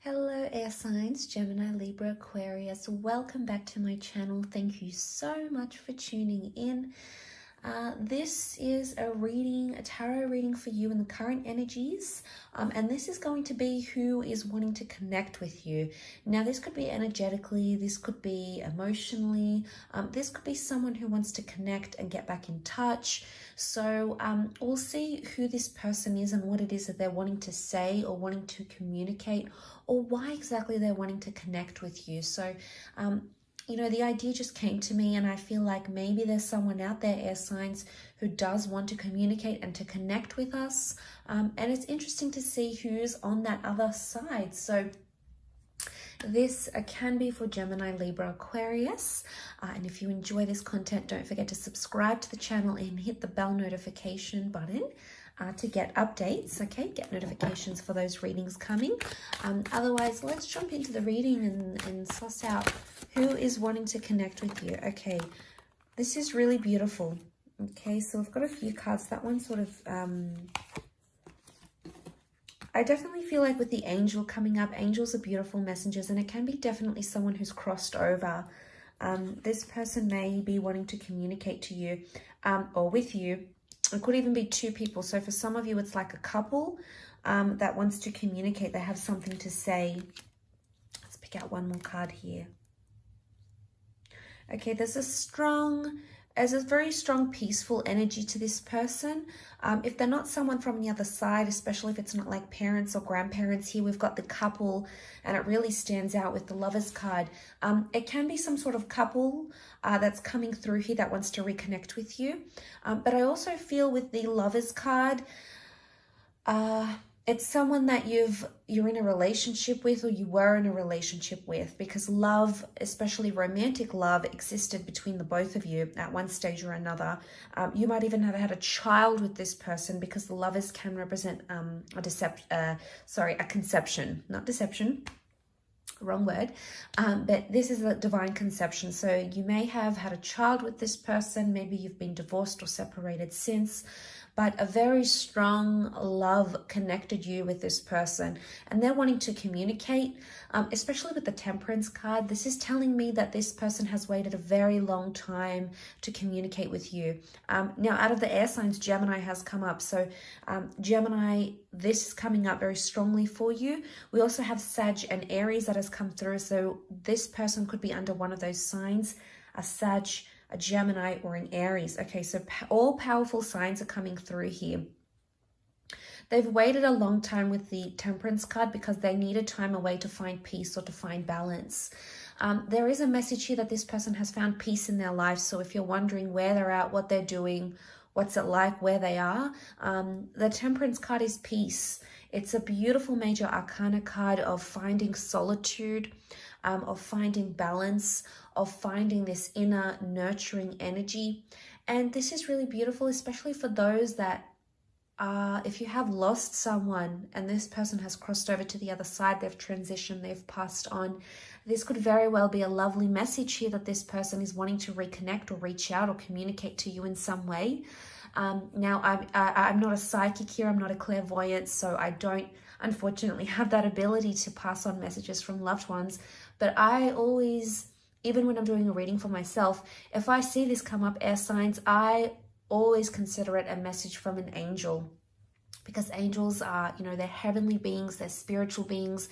Hello air signs, Gemini, Libra, Aquarius. Welcome back to my channel. Thank you so much for tuning in. This is a tarot reading for you in the current energies. And this is going to be who is wanting to connect with you. Now, this could be energetically, this could be emotionally, this could be someone who wants to connect and get back in touch. So we'll see who this person is and what it is that they're wanting to say or wanting to communicate, or why exactly they're wanting to connect with you. So you know, the idea just came to me, and I feel like maybe there's someone out there, air signs, who does want to communicate and to connect with us. And it's interesting to see who's on that other side. So this can be for Gemini, Libra, Aquarius. And if you enjoy this content, don't forget to subscribe to the channel and hit the bell notification button to get updates, okay? Get notifications for those readings coming. Otherwise, let's jump into the reading and suss out who is wanting to connect with you. Okay, this is really beautiful. Okay, so I've got a few cards. That one sort of... I definitely feel like with the angel coming up, angels are beautiful messengers, and it can be definitely someone who's crossed over. This person may be wanting to communicate to you or with you. It could even be two people. So for some of you, it's like a couple that wants to communicate. They have something to say. Let's pick out one more card here. Okay, there's a very strong, peaceful energy to this person. If they're not someone from the other side, especially if it's not like parents or grandparents, here we've got the couple, and it really stands out with the Lovers card. It can be some sort of couple that's coming through here that wants to reconnect with you. But I also feel with the Lovers card, it's someone that you're in a relationship with, or you were in a relationship with, because love, especially romantic love, existed between the both of you at one stage or another. You might even have had a child with this person, because the Lovers can represent a conception, not deception. Wrong word, but this is a divine conception. So you may have had a child with this person, maybe you've been divorced or separated since, but a very strong love connected you with this person, and they're wanting to communicate, especially with the Temperance card. This is telling me that this person has waited a very long time to communicate with you. Now, out of the air signs, Gemini has come up. So Gemini, this is coming up very strongly for you. We also have Sag and Aries that has come through. So this person could be under one of those signs, a Sag, a Gemini, or an Aries. Okay, so all powerful signs are coming through here. They've waited a long time with the Temperance card because they needed time away to find peace or to find balance. There is a message here that this person has found peace in their life. So if you're wondering where they're at, what they're doing, what's it like, where they are, the Temperance card is peace. It's a beautiful major arcana card of finding solitude, of finding balance, of finding this inner nurturing energy. And this is really beautiful, especially for those that if you have lost someone and this person has crossed over to the other side, they've transitioned, they've passed on, this could very well be a lovely message here that this person is wanting to reconnect or reach out or communicate to you in some way. Now, I'm not a psychic here, I'm not a clairvoyant, so I don't unfortunately have that ability to pass on messages from loved ones. But I always, even when I'm doing a reading for myself, if I see this come up, air signs, I always consider it a message from an angel, because angels are, you know, they're heavenly beings, they're spiritual beings.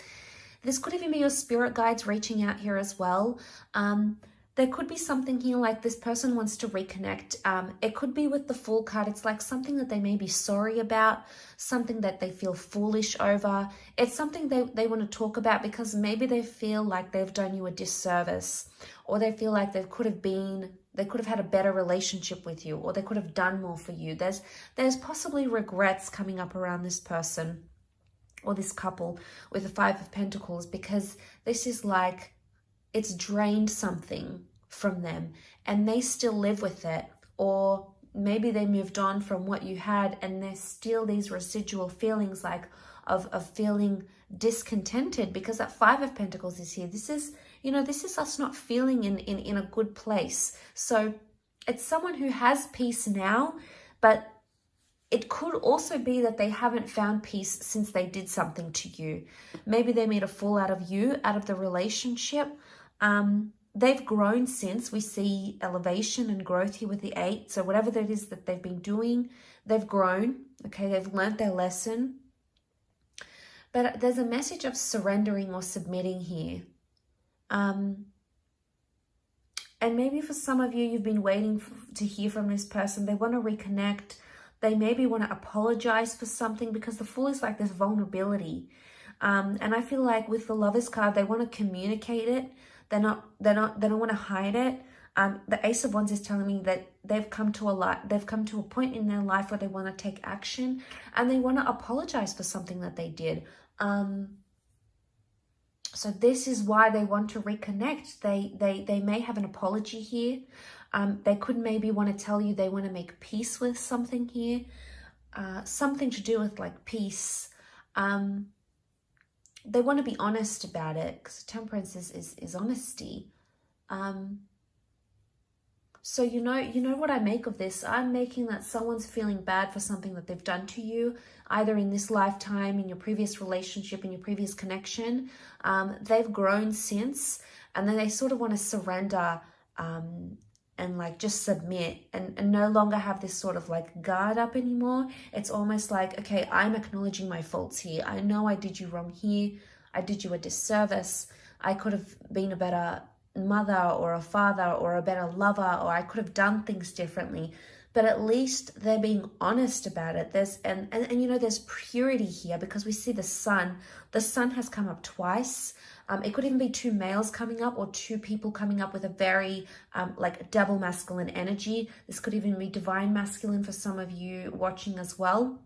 This could even be your spirit guides reaching out here as well. There could be something here like this person wants to reconnect. It could be with the Fool card. It's like something that they may be sorry about, something that they feel foolish over. It's something they want to talk about because maybe they feel like they've done you a disservice, or they feel like they could have had a better relationship with you, or they could have done more for you. There's possibly regrets coming up around this person or this couple with the Five of Pentacles, because this is like it's drained something from them and they still live with it, or maybe they moved on from what you had and there's still these residual feelings like of feeling discontented, because that Five of Pentacles is here. This is, you know, this is us not feeling in a good place. So it's someone who has peace now, but it could also be that they haven't found peace since they did something to you. Maybe they made a fool out of you, out of the relationship. They've grown since. We see elevation and growth here with the 8. So whatever that is that they've been doing, they've grown. Okay, they've learned their lesson. But there's a message of surrendering or submitting here. And maybe for some of you, you've been waiting to hear from this person. They want to reconnect. They maybe want to apologize for something, because the Fool is like this vulnerability. And I feel like with the Lovers card, they want to communicate it. They don't want to hide it. The Ace of Wands is telling me that they've come to a point in their life where they want to take action, and they want to apologize for something that they did. So this is why they want to reconnect. They may have an apology here. They could maybe want to tell you they want to make peace with something here. Something to do with like peace. They want to be honest about it, because Temperance is honesty. So you know what I make of this? I'm making that someone's feeling bad for something that they've done to you, either in this lifetime, in your previous relationship, in your previous connection. They've grown since, and then they sort of want to surrender and like just submit and no longer have this sort of like guard up anymore. It's almost like, okay, I'm acknowledging my faults here. I know I did you wrong here. I did you a disservice. I could have been a better mother or a father or a better lover, or I could have done things differently. But at least they're being honest about it. There's and you know, there's purity here, because we see the sun. The sun has come up twice. It could even be 2 males coming up, or 2 people coming up with a very like double masculine energy. This could even be divine masculine for some of you watching as well.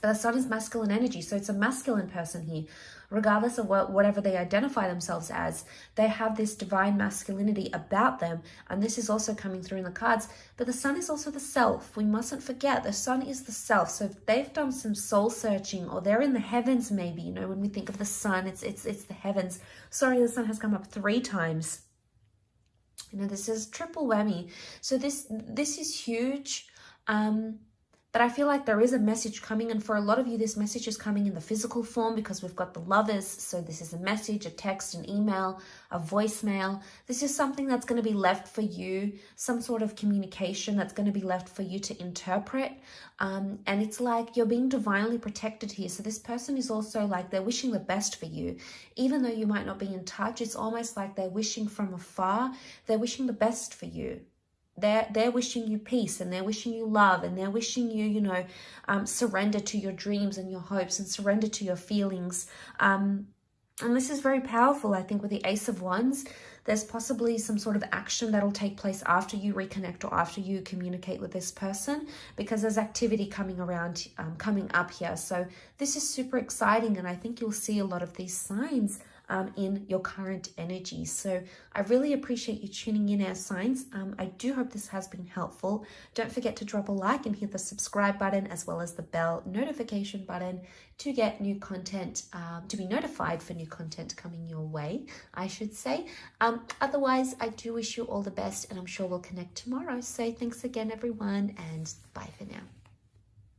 But the sun is masculine energy, so it's a masculine person here. Regardless of whatever they identify themselves as, they have this divine masculinity about them. And this is also coming through in the cards. But the sun is also the self. We mustn't forget, the sun is the self. So if they've done some soul searching, or they're in the heavens maybe, you know, when we think of the sun, it's the heavens. Sorry, the sun has come up 3 times. You know, this is triple whammy. So this is huge. But I feel like there is a message coming, and for a lot of you, this message is coming in the physical form, because we've got the Lovers. So this is a message, a text, an email, a voicemail. This is something that's going to be left for you, some sort of communication that's going to be left for you to interpret. And it's like you're being divinely protected here. So this person is also like, they're wishing the best for you. Even though you might not be in touch, it's almost like they're wishing from afar. They're wishing the best for you. They're wishing you peace, and they're wishing you love, and they're wishing you, you know, surrender to your dreams and your hopes, and surrender to your feelings. And this is very powerful, I think, with the Ace of Wands. There's possibly some sort of action that'll take place after you reconnect, or after you communicate with this person, because there's activity coming around, coming up here. So this is super exciting, and I think you'll see a lot of these signs in your current energy. So I really appreciate you tuning in, air signs. I do hope this has been helpful. Don't forget to drop a like and hit the subscribe button, as well as the bell notification button, to get new content, to be notified for new content coming your way, I should say. Otherwise, I do wish you all the best, and I'm sure we'll connect tomorrow. So thanks again, everyone, and bye for now.